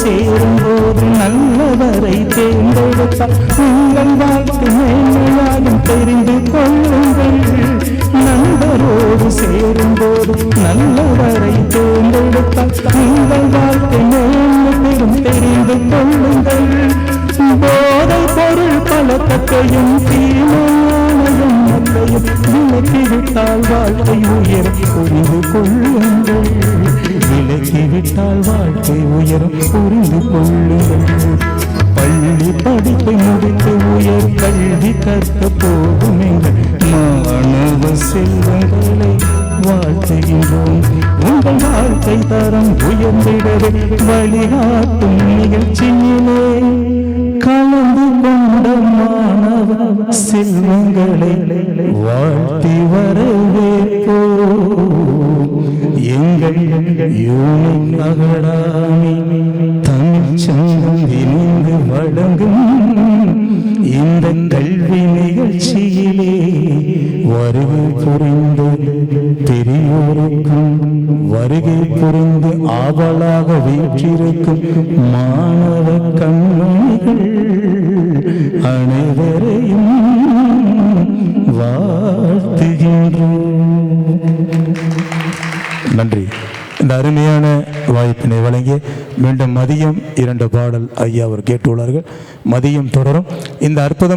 சேரும்போது நல்லவரை தேர்ந்தெடுத்தால் உங்கள் வாழ்க்கை மேன்மையாகும் தெரிந்து கொள்ளுங்கள். நண்பரோடு சேரும்போது நல்லவரை தேர்ந்தெடுத்தால் உங்கள் வாழ்க்கை மேன்மை தெரிந்து கொள்ளுங்கள். போதை பொருள் பழக்கத்தையும் தீமையானையும் மக்களையும் விலக்கிவிட்டால் வாழ்க்கை உயரும் புரிந்து கொள்ளுங்கள். விலக்கிவிட்டால் வாழ்க்கை உயரும் புரிந்து கொள்ளுங்கள். பள்ளி படிப்பை முடித்து உயர் கல்வி கற்க போகும் எங்கள் மாணவ செல்வங்களை வாழ்த்துகின்றோம். உங்கள் வாழ்க்கை தரம் உயர்ந்திடவே வழிகாட்டும் நிகழ்ச்சியிலே கலந்து கொண்ட மாணவ செல்வங்களை வாழ்த்தி வரவேற்போ. எங்கள் யூனிக் அகாடமி தமிழ்ச்சங்கம் இணைந்து வழங்கும் இந்த கல்வி நிகழ்ச்சியிலே வருகை புரிந்து பெரியோருக்கும் வருகை புரிந்து ஆவலாக வீற்றிருக்கும் மாணவ கண்மணிகள் அனைவரையும் வாழ்த்துகின்றோம். நன்றி. இந்த அருமையான வாய்ப்பினை வழங்கி மீண்டும் மதியம் 2 பாடல் ஐயா அவர் கேட்டுள்ளார்கள். மதியம் தொடரும். இந்த அற்புதம்